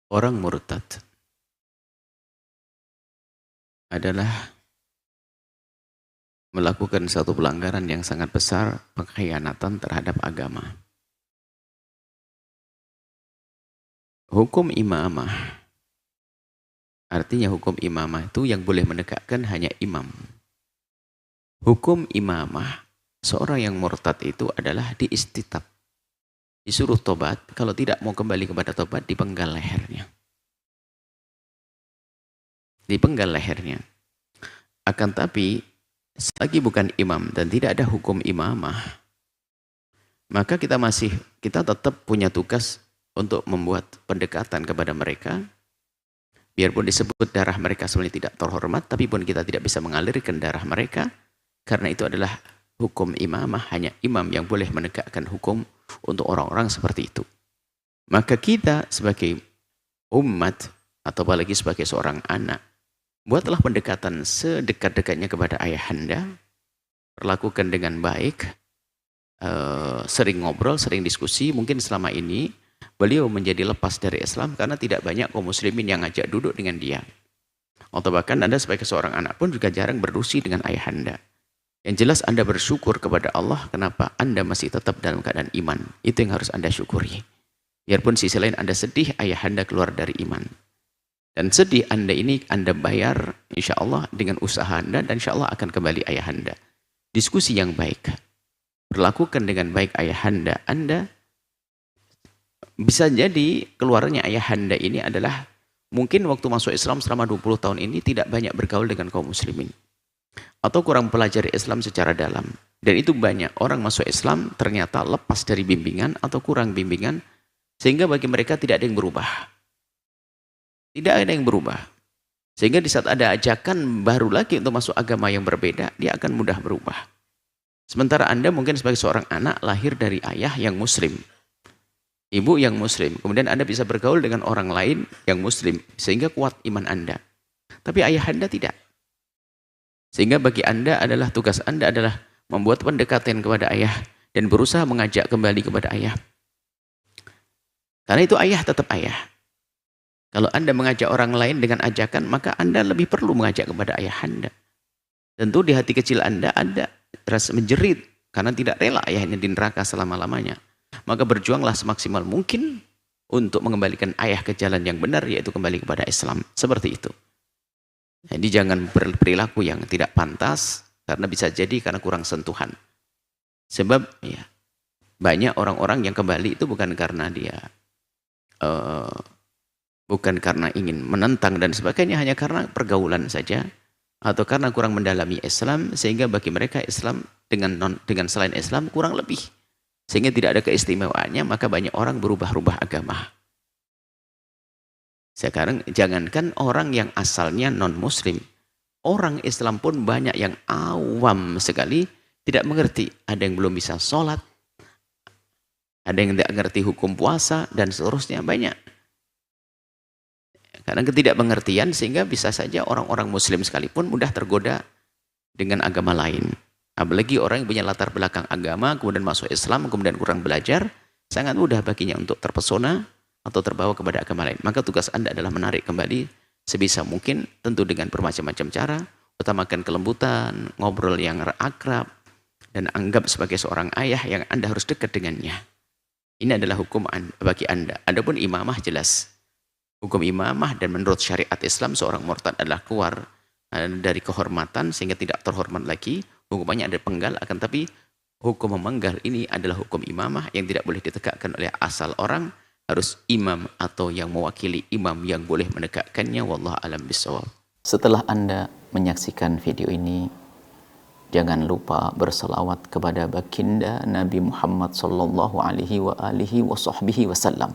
Orang murtad adalah melakukan satu pelanggaran yang sangat besar, pengkhianatan terhadap agama. Hukum imamah, artinya hukum imamah itu yang boleh menegakkan hanya imam. Hukum imamah, seorang yang murtad itu adalah diistitab. Disuruh tobat, kalau tidak mau kembali kepada tobat, dipenggal lehernya. Dipenggal lehernya. Akan tapi, selagi bukan imam dan tidak ada hukum imamah, maka kita tetap punya tugas untuk membuat pendekatan kepada mereka. Biarpun disebut darah mereka sebenarnya tidak terhormat, tapi pun kita tidak bisa mengalirkan darah mereka, karena itu adalah hukum imamah, hanya imam yang boleh menegakkan hukum untuk orang-orang seperti itu. Maka kita sebagai umat, atau apalagi sebagai seorang anak, buatlah pendekatan sedekat-dekatnya kepada ayahanda, perlakukan dengan baik, sering ngobrol, sering diskusi. Mungkin selama ini beliau menjadi lepas dari Islam karena tidak banyak kaum muslimin yang ngajak duduk dengan dia. Atau bahkan Anda sebagai seorang anak pun juga jarang berdiskusi dengan ayahanda. Yang jelas Anda bersyukur kepada Allah kenapa Anda masih tetap dalam keadaan iman. Itu yang harus Anda syukuri. Biarpun sisi lain Anda sedih ayahanda keluar dari iman. Dan sedih Anda ini Anda bayar insya Allah dengan usaha Anda, dan insya Allah akan kembali ayahanda. Diskusi yang baik. Perlakukan dengan baik ayahanda Anda. Bisa jadi keluarnya ayahanda ini adalah mungkin waktu masuk Islam selama 20 tahun ini tidak banyak bergaul dengan kaum muslimin. Atau kurang pelajari Islam secara dalam. Dan itu banyak orang masuk Islam ternyata lepas dari bimbingan atau kurang bimbingan, sehingga bagi mereka tidak ada yang berubah. Tidak ada yang berubah. Sehingga di saat ada ajakan baru lagi untuk masuk agama yang berbeda, dia akan mudah berubah. Sementara Anda mungkin sebagai seorang anak lahir dari ayah yang muslim, ibu yang muslim, kemudian Anda bisa bergaul dengan orang lain yang muslim, sehingga kuat iman Anda. Tapi ayah Anda tidak. Sehingga bagi Anda adalah, tugas Anda adalah membuat pendekatan kepada ayah dan berusaha mengajak kembali kepada ayah. Karena itu ayah tetap ayah. Kalau Anda mengajak orang lain dengan ajakan, maka Anda lebih perlu mengajak kepada ayah Anda. Tentu di hati kecil Anda ada rasa menjerit karena tidak rela ayahnya di neraka selama-lamanya. Maka berjuanglah semaksimal mungkin untuk mengembalikan ayah ke jalan yang benar, yaitu kembali kepada Islam. Seperti itu. Jadi jangan berperilaku yang tidak pantas, karena bisa jadi karena kurang sentuhan. Sebab ya, banyak orang-orang yang kembali itu bukan karena dia bukan karena ingin menentang dan sebagainya, hanya karena pergaulan saja, atau karena kurang mendalami Islam, sehingga bagi mereka Islam dengan selain Islam kurang lebih, sehingga tidak ada keistimewaannya, maka banyak orang berubah-ubah agama. Sekarang jangankan orang yang asalnya non-muslim, orang Islam pun banyak yang awam sekali, tidak mengerti. Ada yang belum bisa sholat, ada yang tidak mengerti hukum puasa, dan seterusnya banyak. Karena ketidakmengertian, sehingga bisa saja orang-orang muslim sekalipun mudah tergoda dengan agama lain. Apalagi orang yang punya latar belakang agama, kemudian masuk Islam, kemudian kurang belajar, sangat mudah baginya untuk terpesona atau terbawa kepada agama lain. Maka tugas Anda adalah menarik kembali sebisa mungkin, tentu dengan bermacam-macam cara, utamakan kelembutan, ngobrol yang akrab, dan anggap sebagai seorang ayah yang Anda harus dekat dengannya. Ini adalah hukum bagi Anda. Adapun imamah jelas. Hukum imamah, dan menurut syariat Islam seorang murtad adalah keluar dari kehormatan sehingga tidak terhormat lagi. Hukumannya ada penggal, akan tapi hukum memenggal ini adalah hukum imamah yang tidak boleh ditegakkan oleh asal orang, harus imam atau yang mewakili imam yang boleh menegakkannya. Wallahu a'lam bishawab. Setelah Anda menyaksikan video ini, jangan lupa berselawat kepada baginda Nabi Muhammad sallallahu alaihi wa alihi wa sahbihi wasallam.